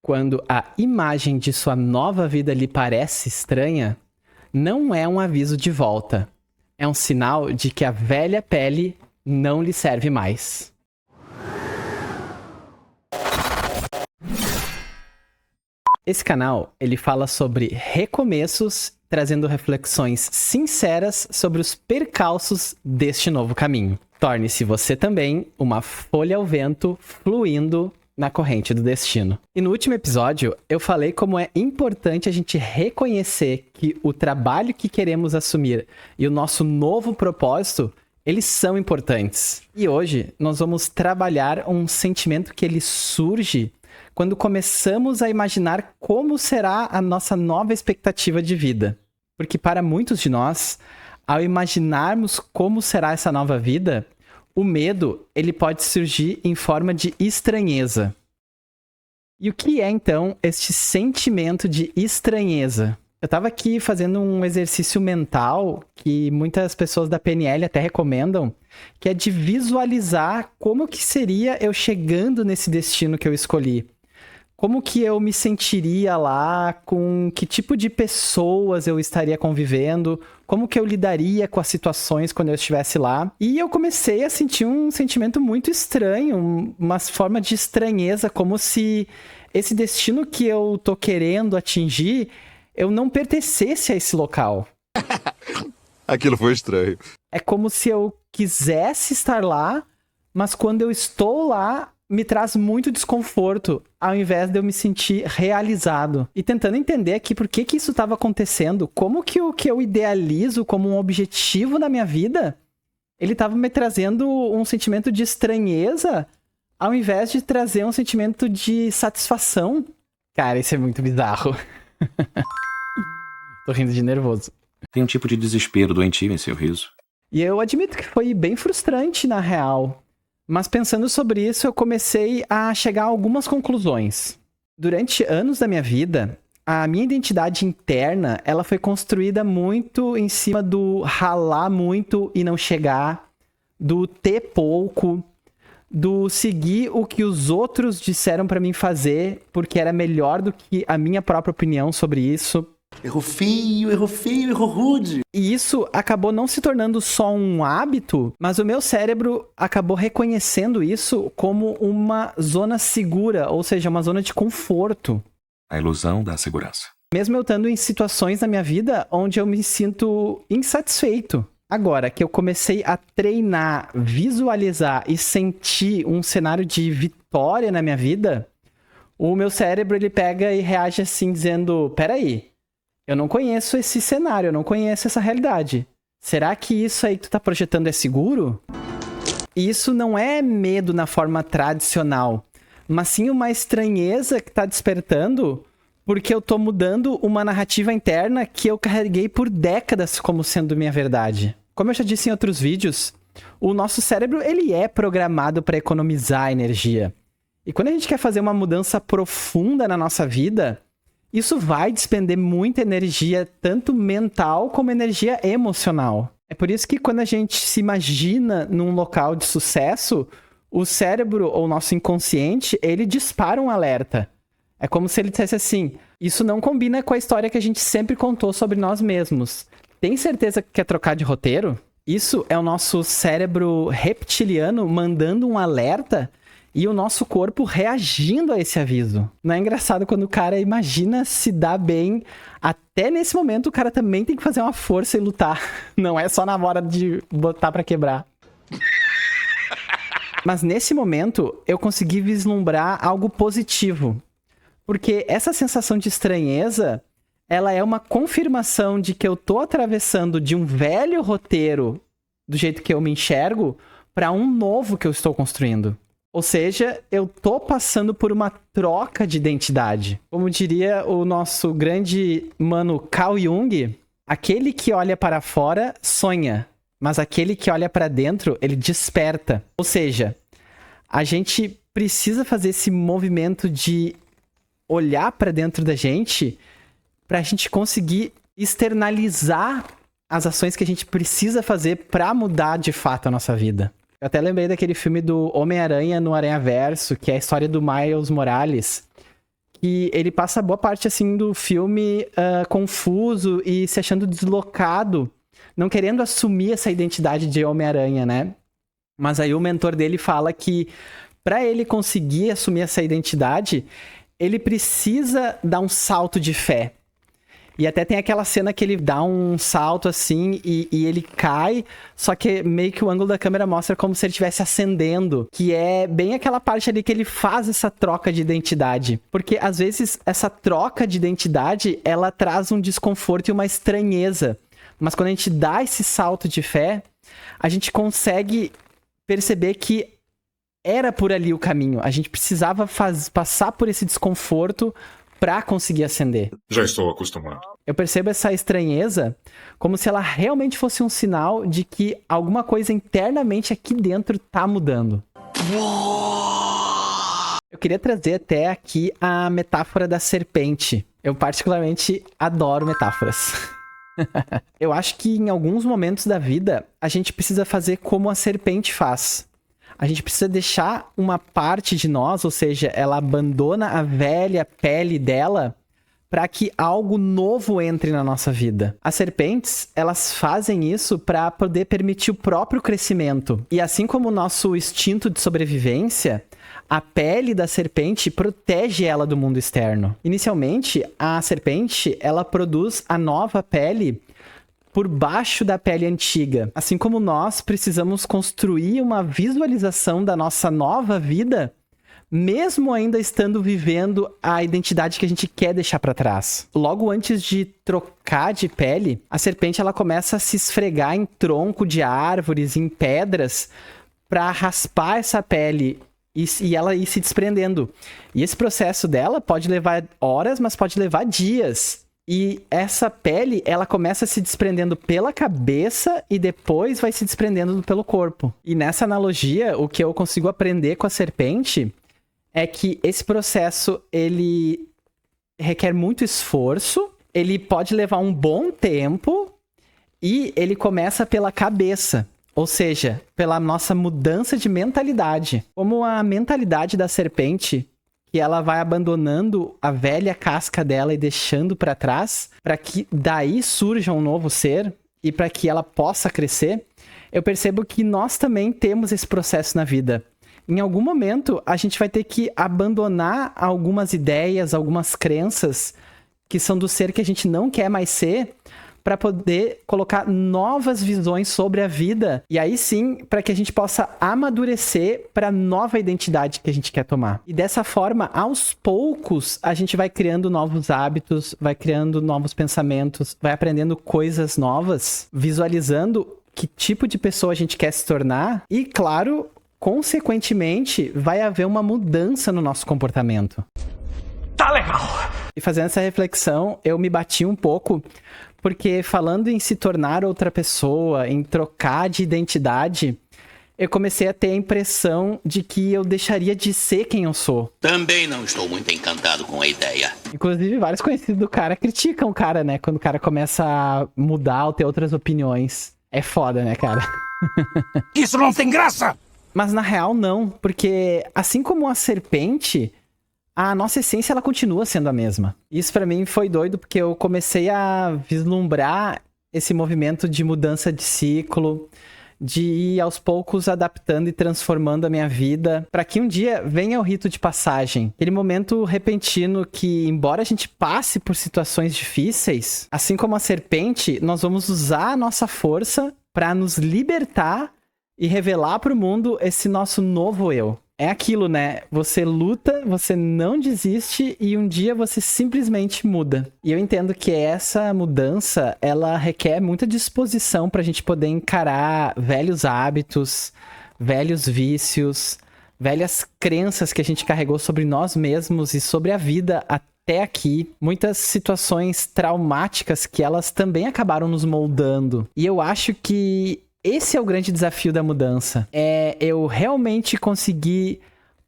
Quando a imagem de sua nova vida lhe parece estranha, não é um aviso de volta. É um sinal de que a velha pele não lhe serve mais. Esse canal, ele fala sobre recomeços, trazendo reflexões sinceras sobre os percalços deste novo caminho. Torne-se você também uma folha ao vento fluindo na corrente do destino. E no último episódio, eu falei como é importante a gente reconhecer que o trabalho que queremos assumir e o nosso novo propósito, eles são importantes. E hoje, nós vamos trabalhar um sentimento que ele surge quando começamos a imaginar como será a nossa nova expectativa de vida. Porque para muitos de nós, ao imaginarmos como será essa nova vida, o medo ele pode surgir em forma de estranheza. E o que é, então, este sentimento de estranheza? Eu estava aqui fazendo um exercício mental que muitas pessoas da PNL até recomendam, que é de visualizar como que seria eu chegando nesse destino que eu escolhi. Como que eu me sentiria lá, com que tipo de pessoas eu estaria convivendo, como que eu lidaria com as situações quando eu estivesse lá. E eu comecei a sentir um sentimento muito estranho, uma forma de estranheza, como se esse destino que eu tô querendo atingir, eu não pertencesse a esse local. Aquilo foi estranho. É como se eu quisesse estar lá, mas quando eu estou lá, me traz muito desconforto, ao invés de eu me sentir realizado. E tentando entender aqui por que isso estava acontecendo, como que o que eu idealizo como um objetivo na minha vida, ele estava me trazendo um sentimento de estranheza, ao invés de trazer um sentimento de satisfação. Cara, isso é muito bizarro. Tô rindo de nervoso. Tem um tipo de desespero doentio em seu riso. E eu admito que foi bem frustrante, na real. Mas pensando sobre isso, eu comecei a chegar a algumas conclusões. Durante anos da minha vida, a minha identidade interna, ela foi construída muito em cima do ralar muito e não chegar, do ter pouco, do seguir o que os outros disseram pra mim fazer, porque era melhor do que a minha própria opinião sobre isso. Errou feio, errou rude. E isso acabou não se tornando só um hábito, mas o meu cérebro acabou reconhecendo isso como uma zona segura, ou seja, uma zona de conforto. A ilusão da segurança. Mesmo eu estando em situações na minha vida onde eu me sinto insatisfeito. Agora que eu comecei a treinar, visualizar e sentir um cenário de vitória na minha vida, o meu cérebro ele pega e reage assim, dizendo, peraí, eu não conheço esse cenário, eu não conheço essa realidade. Será que isso aí que tu tá projetando é seguro? E isso não é medo na forma tradicional, mas sim uma estranheza que tá despertando porque eu tô mudando uma narrativa interna que eu carreguei por décadas como sendo minha verdade. Como eu já disse em outros vídeos, o nosso cérebro ele é programado para economizar energia. E quando a gente quer fazer uma mudança profunda na nossa vida, isso vai despender muita energia, tanto mental como energia emocional. É por isso que quando a gente se imagina num local de sucesso, o cérebro ou o nosso inconsciente, ele dispara um alerta. É como se ele dissesse assim, isso não combina com a história que a gente sempre contou sobre nós mesmos. Tem certeza que quer trocar de roteiro? Isso é o nosso cérebro reptiliano mandando um alerta e o nosso corpo reagindo a esse aviso. Não é engraçado quando o cara imagina se dar bem, até nesse momento o cara também tem que fazer uma força e lutar. Não é só na hora de botar pra quebrar. Mas nesse momento eu consegui vislumbrar algo positivo. Porque essa sensação de estranheza, ela é uma confirmação de que eu tô atravessando de um velho roteiro, do jeito que eu me enxergo, para um novo que eu estou construindo. Ou seja, eu tô passando por uma troca de identidade. Como diria o nosso grande mano Carl Jung, aquele que olha para fora sonha, mas aquele que olha para dentro, ele desperta. Ou seja, a gente precisa fazer esse movimento de olhar para dentro da gente pra gente conseguir externalizar as ações que a gente precisa fazer pra mudar de fato a nossa vida. Eu até lembrei daquele filme do Homem-Aranha no Aranhaverso, que é a história do Miles Morales, que ele passa boa parte, assim, do filme confuso e se achando deslocado, não querendo assumir essa identidade de Homem-Aranha, né? Mas aí o mentor dele fala que para ele conseguir assumir essa identidade, ele precisa dar um salto de fé. E até tem aquela cena que ele dá um salto assim e ele cai, só que meio que o ângulo da câmera mostra como se ele estivesse ascendendo, que é bem aquela parte ali que ele faz essa troca de identidade. Porque às vezes essa troca de identidade, ela traz um desconforto e uma estranheza. Mas quando a gente dá esse salto de fé, a gente consegue perceber que era por ali o caminho. A gente precisava passar por esse desconforto pra conseguir ascender. Já estou acostumado. Eu percebo essa estranheza como se ela realmente fosse um sinal de que alguma coisa internamente aqui dentro tá mudando. Eu queria trazer até aqui a metáfora da serpente. Eu particularmente adoro metáforas. Eu acho que em alguns momentos da vida a gente precisa fazer como a serpente faz. A gente precisa deixar uma parte de nós, ou seja, ela abandona a velha pele dela para que algo novo entre na nossa vida. As serpentes, elas fazem isso para poder permitir o próprio crescimento. E assim como o nosso instinto de sobrevivência, a pele da serpente protege ela do mundo externo. Inicialmente, a serpente, ela produz a nova pele por baixo da pele antiga. Assim como nós precisamos construir uma visualização da nossa nova vida, mesmo ainda estando vivendo a identidade que a gente quer deixar para trás. Logo antes de trocar de pele, a serpente ela começa a se esfregar em tronco de árvores, em pedras, para raspar essa pele e ela ir se desprendendo. E esse processo dela pode levar horas, mas pode levar dias. E essa pele, ela começa se desprendendo pela cabeça e depois vai se desprendendo pelo corpo. E nessa analogia, o que eu consigo aprender com a serpente é que esse processo, ele requer muito esforço, ele pode levar um bom tempo e ele começa pela cabeça. Ou seja, pela nossa mudança de mentalidade. Como a mentalidade da serpente, que ela vai abandonando a velha casca dela e deixando para trás, para que daí surja um novo ser e para que ela possa crescer, eu percebo que nós também temos esse processo na vida. Em algum momento, a gente vai ter que abandonar algumas ideias, algumas crenças que são do ser que a gente não quer mais ser, para poder colocar novas visões sobre a vida. E aí sim, para que a gente possa amadurecer para a nova identidade que a gente quer tomar. E dessa forma, aos poucos, a gente vai criando novos hábitos, vai criando novos pensamentos, vai aprendendo coisas novas, visualizando que tipo de pessoa a gente quer se tornar. E, claro, consequentemente, vai haver uma mudança no nosso comportamento. Tá legal! E fazendo essa reflexão, eu me bati um pouco, porque falando em se tornar outra pessoa, em trocar de identidade, eu comecei a ter a impressão de que eu deixaria de ser quem eu sou. Também não estou muito encantado com a ideia. Inclusive, vários conhecidos do cara criticam o cara, né? Quando o cara começa a mudar ou ter outras opiniões. É foda, né, cara? Isso não tem graça! Mas na real, não. Porque assim como a serpente, a nossa essência, ela continua sendo a mesma. Isso pra mim foi doido, porque eu comecei a vislumbrar esse movimento de mudança de ciclo, de ir aos poucos adaptando e transformando a minha vida, para que um dia venha o rito de passagem. Aquele momento repentino que, embora a gente passe por situações difíceis, assim como a serpente, nós vamos usar a nossa força para nos libertar e revelar para o mundo esse nosso novo eu. É aquilo, né? Você luta, você não desiste e um dia você simplesmente muda. E eu entendo que essa mudança, ela requer muita disposição pra gente poder encarar velhos hábitos, velhos vícios, velhas crenças que a gente carregou sobre nós mesmos e sobre a vida até aqui. Muitas situações traumáticas que elas também acabaram nos moldando. E eu acho que esse é o grande desafio da mudança. É eu realmente conseguir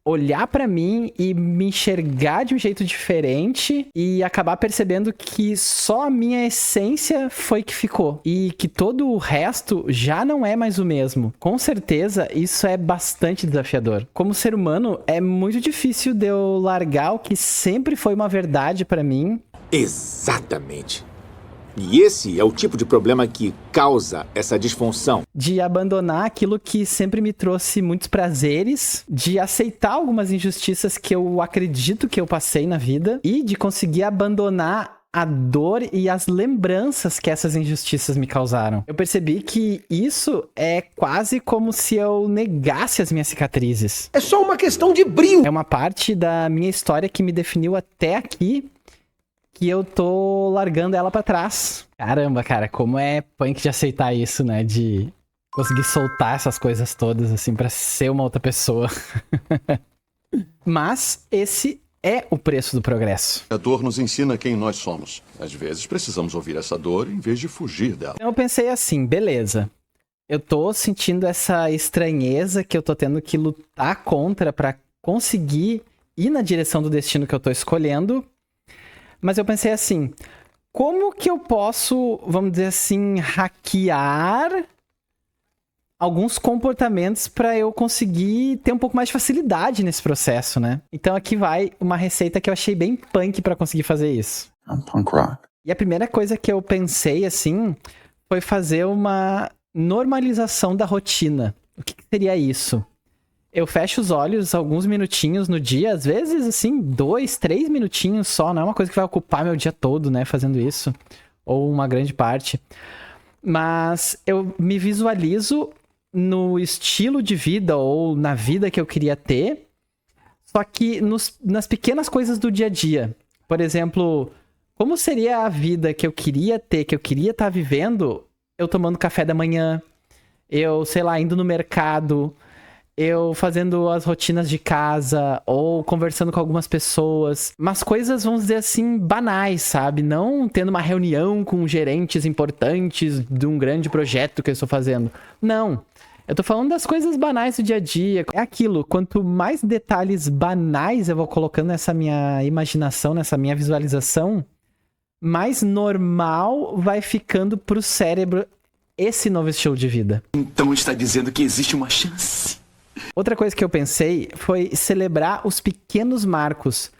olhar pra mim e me enxergar de um jeito diferente e acabar percebendo que só a minha essência foi que ficou e que todo o resto já não é mais o mesmo. Com certeza, isso é bastante desafiador. Como ser humano, é muito difícil de eu largar o que sempre foi uma verdade pra mim. Exatamente. E esse é o tipo de problema que causa essa disfunção. De abandonar aquilo que sempre me trouxe muitos prazeres, de aceitar algumas injustiças que eu acredito que eu passei na vida e de conseguir abandonar a dor e as lembranças que essas injustiças me causaram. Eu percebi que isso é quase como se eu negasse as minhas cicatrizes. É só uma questão de brilho. É uma parte da minha história que me definiu até aqui, que eu tô largando ela pra trás. Caramba, cara, como é punk de aceitar isso, né? De conseguir soltar essas coisas todas, assim, pra ser uma outra pessoa. Mas esse é o preço do progresso. A dor nos ensina quem nós somos. Às vezes precisamos ouvir essa dor em vez de fugir dela. Então eu pensei assim, beleza. Eu tô sentindo essa estranheza que eu tô tendo que lutar contra pra conseguir ir na direção do destino que eu tô escolhendo. Mas eu pensei assim, como que eu posso, vamos dizer assim, hackear alguns comportamentos para eu conseguir ter um pouco mais de facilidade nesse processo, né? Então aqui vai uma receita que eu achei bem punk para conseguir fazer isso. I'm punk rock. E a primeira coisa que eu pensei, assim, foi fazer uma normalização da rotina. O que seria isso? Eu fecho os olhos alguns minutinhos no dia, às vezes, assim, 2, 3 minutinhos só. Não é uma coisa que vai ocupar meu dia todo, né, fazendo isso. Ou uma grande parte. Mas eu me visualizo no estilo de vida ou na vida que eu queria ter. Só que nas pequenas coisas do dia a dia. Por exemplo, como seria a vida que eu queria ter, que eu queria estar vivendo, eu tomando café da manhã, eu, sei lá, indo no mercado, eu fazendo as rotinas de casa ou conversando com algumas pessoas. Mas coisas, vamos dizer assim, banais, sabe? Não tendo uma reunião com gerentes importantes de um grande projeto que eu estou fazendo. Não. Eu tô falando das coisas banais do dia a dia. É aquilo, quanto mais detalhes banais eu vou colocando nessa minha imaginação, nessa minha visualização, mais normal vai ficando pro cérebro esse novo estilo de vida. Então está dizendo que existe uma chance. Outra coisa que eu pensei foi celebrar os pequenos marcos.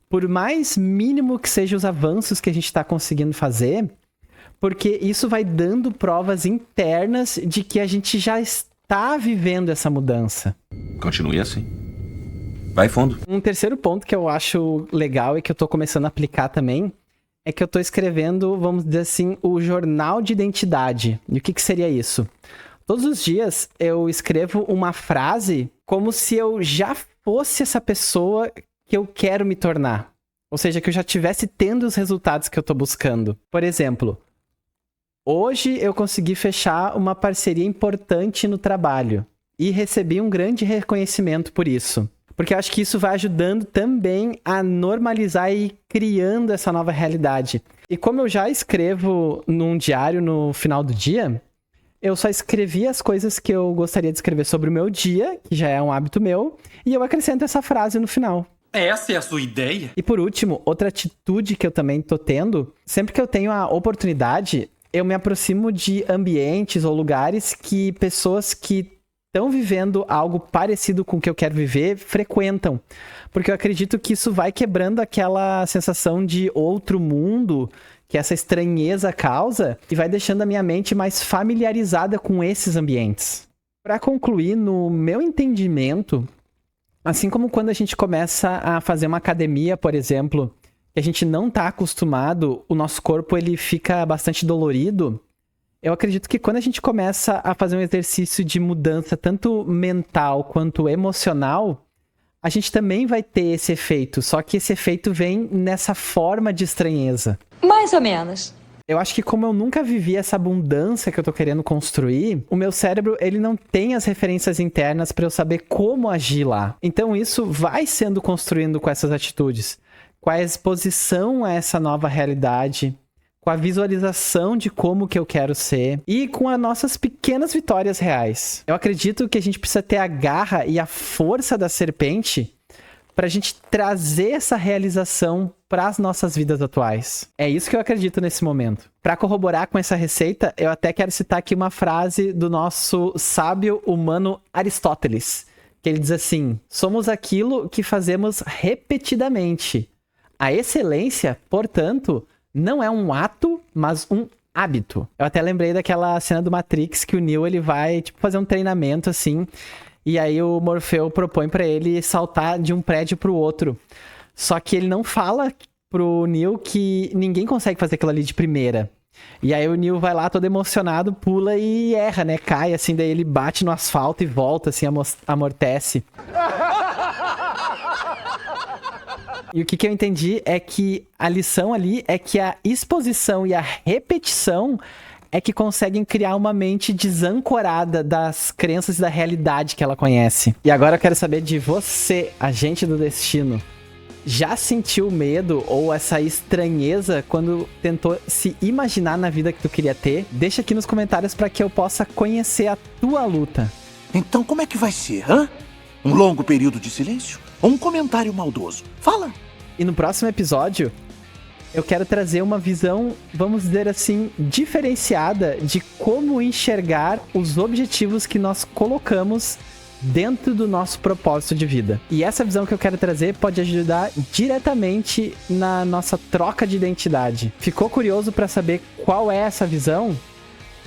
Por mais mínimo que sejam os avanços que a gente está conseguindo fazer, porque isso vai dando provas internas de que a gente já está vivendo essa mudança. Continue assim. Vai fundo. Um terceiro ponto que eu acho legal e que eu tô começando a aplicar também é que eu tô escrevendo, vamos dizer assim, o jornal de identidade. E o que seria isso? Todos os dias eu escrevo uma frase como se eu já fosse essa pessoa que eu quero me tornar. Ou seja, que eu já estivesse tendo os resultados que eu tô buscando. Por exemplo, hoje eu consegui fechar uma parceria importante no trabalho e recebi um grande reconhecimento por isso. Porque eu acho que isso vai ajudando também a normalizar e ir criando essa nova realidade. E como eu já escrevo num diário no final do dia, eu só escrevi as coisas que eu gostaria de escrever sobre o meu dia, que já é um hábito meu, e eu acrescento essa frase no final. Essa é a sua ideia? E por último, outra atitude que eu também tô tendo, sempre que eu tenho a oportunidade, eu me aproximo de ambientes ou lugares que pessoas que estão vivendo algo parecido com o que eu quero viver frequentam. Porque eu acredito que isso vai quebrando aquela sensação de outro mundo que essa estranheza causa e vai deixando a minha mente mais familiarizada com esses ambientes. Para concluir, no meu entendimento, assim como quando a gente começa a fazer uma academia, por exemplo, que a gente não está acostumado, o nosso corpo ele fica bastante dolorido. Eu acredito que quando a gente começa a fazer um exercício de mudança, tanto mental quanto emocional, a gente também vai ter esse efeito, só que esse efeito vem nessa forma de estranheza. Mais ou menos. Eu acho que como eu nunca vivi essa abundância que eu tô querendo construir, o meu cérebro, ele não tem as referências internas para eu saber como agir lá. Então isso vai sendo construindo com essas atitudes, com a exposição a essa nova realidade, com a visualização de como que eu quero ser e com as nossas pequenas vitórias reais. Eu acredito que a gente precisa ter a garra e a força da serpente pra gente trazer essa realização pras nossas vidas atuais. É isso que eu acredito nesse momento. Pra corroborar com essa receita, eu até quero citar aqui uma frase do nosso sábio humano Aristóteles, que ele diz assim: somos aquilo que fazemos repetidamente. A excelência, portanto, não é um ato, mas um hábito. Eu até lembrei daquela cena do Matrix que o Neo, ele vai, tipo, fazer um treinamento, assim, e aí o Morfeu propõe pra ele saltar de um prédio pro outro. Só que ele não fala pro Neo que ninguém consegue fazer aquilo ali de primeira. E aí o Neo vai lá todo emocionado, pula e erra, né? Cai, assim, daí ele bate no asfalto e volta, assim, amortece. E o que eu entendi é que a lição ali é que a exposição e a repetição é que conseguem criar uma mente desancorada das crenças e da realidade que ela conhece. E agora eu quero saber de você, agente do destino. Já sentiu medo ou essa estranheza quando tentou se imaginar na vida que tu queria ter? Deixa aqui nos comentários para que eu possa conhecer a tua luta. Então como é que vai ser, hã? Um longo período de silêncio? Ou um comentário maldoso? Fala! E no próximo episódio, eu quero trazer uma visão, vamos dizer assim, diferenciada de como enxergar os objetivos que nós colocamos dentro do nosso propósito de vida. E essa visão que eu quero trazer pode ajudar diretamente na nossa troca de identidade. Ficou curioso para saber qual é essa visão?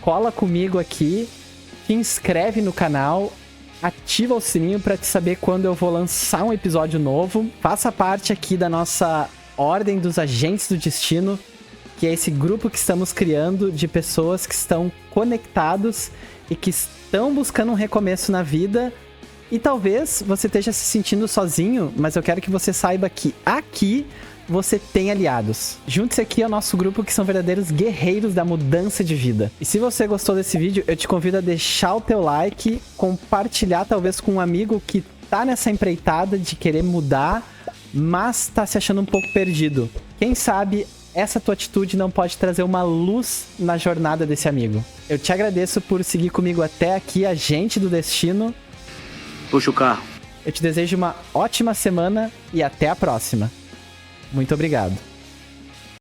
Cola comigo aqui, te inscreve no canal, ativa o sininho para te saber quando eu vou lançar um episódio novo. Faça parte aqui da nossa Ordem dos Agentes do Destino, que é esse grupo que estamos criando de pessoas que estão conectados e que estão buscando um recomeço na vida. E talvez você esteja se sentindo sozinho, mas eu quero que você saiba que aqui você tem aliados. Junte-se aqui ao nosso grupo, que são verdadeiros guerreiros da mudança de vida. E se você gostou desse vídeo, eu te convido a deixar o teu like, compartilhar talvez com um amigo que tá nessa empreitada de querer mudar, mas tá se achando um pouco perdido. Quem sabe essa tua atitude não pode trazer uma luz na jornada desse amigo. Eu te agradeço por seguir comigo até aqui, agente do destino. Puxa o carro. Eu te desejo uma ótima semana e até a próxima. Muito obrigado.